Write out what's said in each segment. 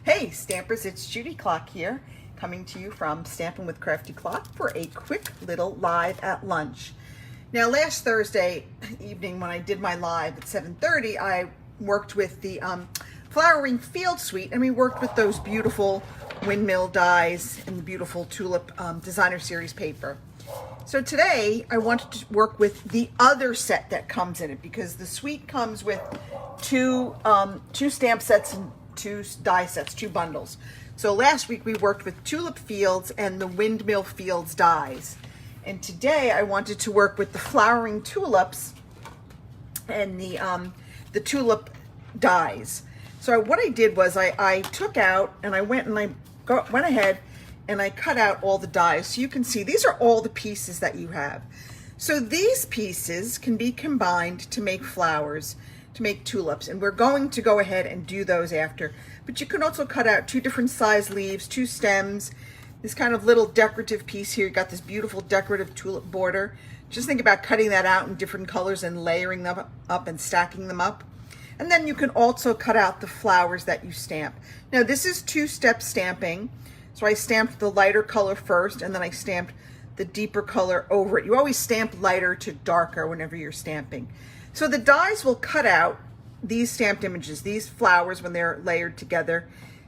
Hey Stampers, it's Judy Klock here, coming to you from Stampin' with Crafty Klock for a quick little live at lunch. Now last Thursday evening when I did my live at 7:30, I worked with the Flowering Field Suite, and we worked with those beautiful windmill dies and the beautiful tulip designer series paper. So today I wanted to work with the other set that comes in it, because the suite comes with two stamp sets and two die sets, two bundles. So last week we worked with Tulip Fields and the Windmill Fields dies. And today I wanted to work with the Flowering Tulips and the tulip dies. So what I did was I took out and I went ahead and I cut out all the dies. So you can see these are all the pieces that you have. So these pieces can be combined to make flowers, to make tulips, and we're going to go ahead and do those after. But you can also cut out two different size leaves, two stems, this kind of little decorative piece here. You got this beautiful decorative tulip border. Just think about cutting that out in different colors and layering them up and stacking them up. And then you can also cut out the flowers that you stamp. Now this is two-step stamping. So I stamped the lighter color first, and then I stamped the deeper color over it. You always stamp lighter to darker whenever you're stamping. So the dies will cut out these stamped images, these flowers when they're layered together.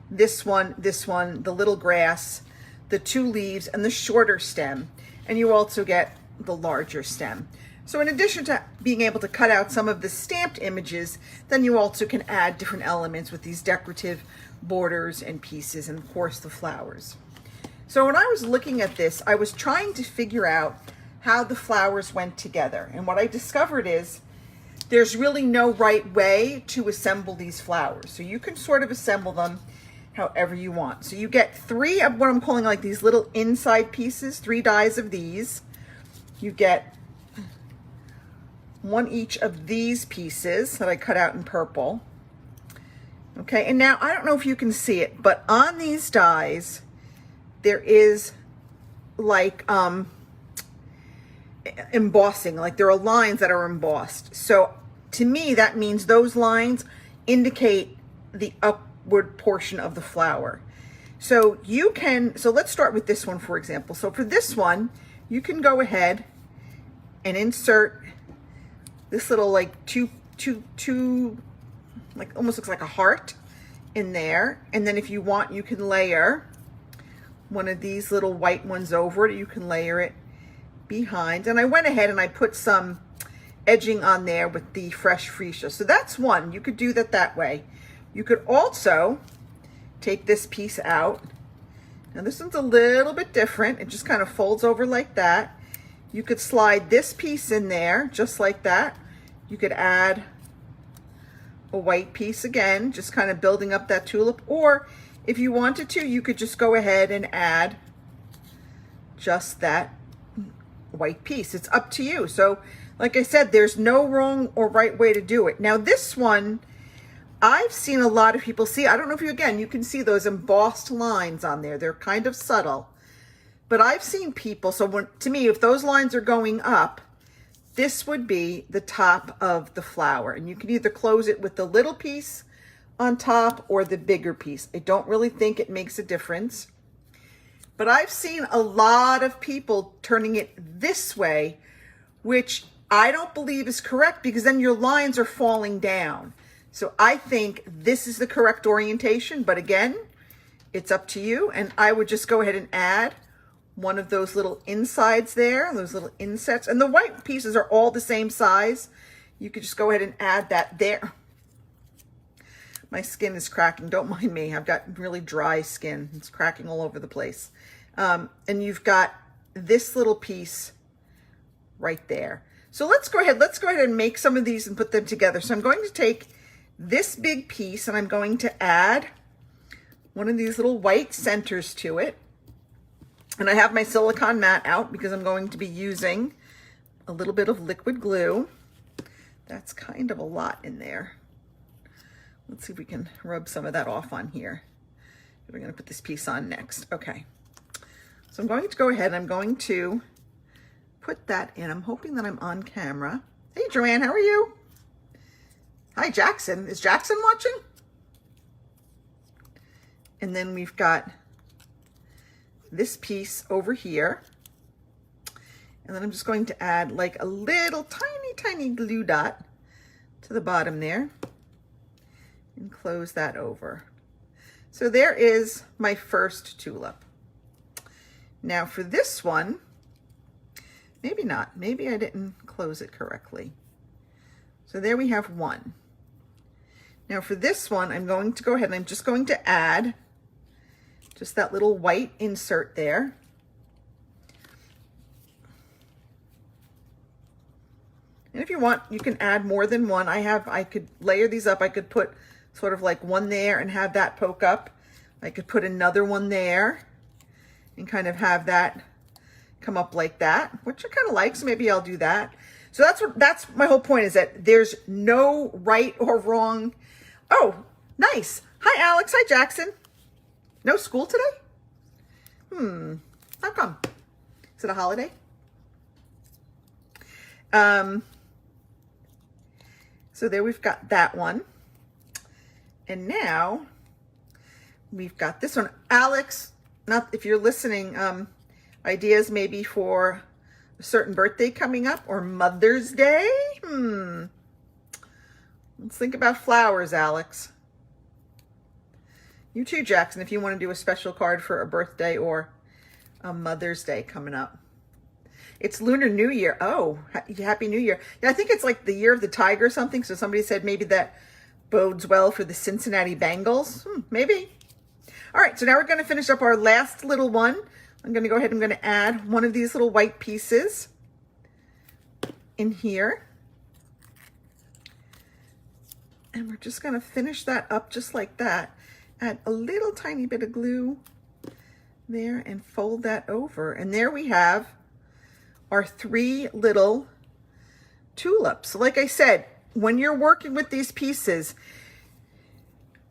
This one, the little grass, the two leaves, and the shorter stem. And you also get the larger stem. So in addition to being able to cut out some of the stamped images, then you also can add different elements with these decorative borders and pieces, and of course the flowers. So when I was looking at this, I was trying to figure out how the flowers went together. And what I discovered is there's really no right way to assemble these flowers. So you can sort of assemble them however you want. So you get three of what I'm calling like these little inside pieces, 3 dies of these. You get one each of these pieces that I cut out in purple. Okay, and now I don't know if you can see it, but on these dies, there is like embossing, like there are lines that are embossed. So to me, that means those lines indicate the upward portion of the flower. So you can, so let's start with this one, for example. So for this one, you can go ahead and insert this little like two like almost looks like a heart in there. And then if you want, you can layer one of these little white ones over it. You can layer it behind. And I went ahead and I put some edging on there with the fresh freesia. So that's one. You could do that way. You could also take this piece out. Now this one's a little bit different. It just kind of folds over like that. You could slide this piece in there just like that. You could add a white piece again, just kind of building up that tulip. Or if you wanted to, you could just go ahead and add just that white piece. It's up to you. So like I said, there's no wrong or right way to do it. Now this one, I've seen a lot of people see, I don't know if you can see those embossed lines on there. They're kind of subtle, but I've seen people, so to me, if those lines are going up, this would be the top of the flower. And you can either close it with the little piece on top or the bigger piece. I don't really think it makes a difference. But I've seen a lot of people turning it this way, which I don't believe is correct, because then your lines are falling down. So I think this is the correct orientation, but again, it's up to you. And I would just go ahead and add one of those little insides there, those little insets. And the white pieces are all the same size. You could just go ahead and add that there. My skin is cracking, don't mind me. I've got really dry skin. It's cracking all over the place. And you've got this little piece right there. So let's go ahead and make some of these and put them together. So I'm going to take this big piece and I'm going to add one of these little white centers to it. And I have my silicone mat out because I'm going to be using a little bit of liquid glue. That's kind of a lot in there. Let's see if we can rub some of that off on here. We're going to put this piece on next. Okay. So I'm going to go ahead and I'm going to put that in. I'm hoping that I'm on camera. Hey, Joanne, how are you? Hi, Jackson. Is Jackson watching? And then we've got this piece over here. And then I'm just going to add like a little tiny glue dot to the bottom there and close that over. So there is my first tulip. Now for this one, maybe not, maybe I didn't close it correctly. So there we have one. Now for this one, I'm going to go ahead and I'm just going to add just that little white insert there. And if you want, you can add more than one. I could layer these up. I could put sort of like one there and have that poke up. I could put another one there and kind of have that come up like that, which I kind of like, so maybe I'll do that. So that's my whole point, is that there's no right or wrong. Oh, nice. Hi, Alex. Hi, Jackson. No school today? How come? Is it a holiday? So there we've got that one. And now we've got this one. Alex, not if you're listening, ideas maybe for a certain birthday coming up or Mother's Day? Let's think about flowers, Alex. You too, Jackson, if you want to do a special card for a birthday or a Mother's Day coming up. It's Lunar New Year. Oh, Happy New Year. Yeah, I think it's like the year of the tiger or something. So somebody said maybe that bodes well for the Cincinnati Bengals. Maybe. All right, so now we're going to finish up our last little one. I'm going to go ahead and I'm going to add one of these little white pieces in here. And we're just going to finish that up just like that. Add a little tiny bit of glue there and fold that over. And there we have our 3 little tulips. So like I said, when you're working with these pieces,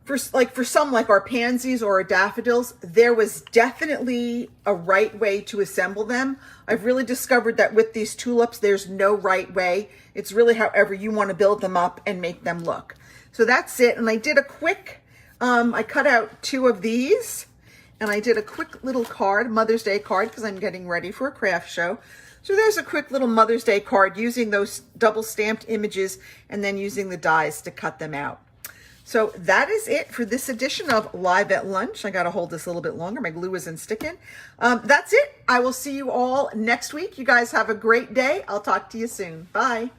for some like our pansies or our daffodils, there was definitely a right way to assemble them. I've really discovered that with these tulips, there's no right way. It's really however you want to build them up and make them look. So that's it. And I did a quick, I cut out 2 of these and I did a quick little card, Mother's Day card, because I'm getting ready for a craft show. So there's a quick little Mother's Day card using those double stamped images and then using the dies to cut them out. So that is it for this edition of Live at Lunch. I got to hold this a little bit longer. My glue isn't sticking. That's it. I will see you all next week. You guys have a great day. I'll talk to you soon. Bye.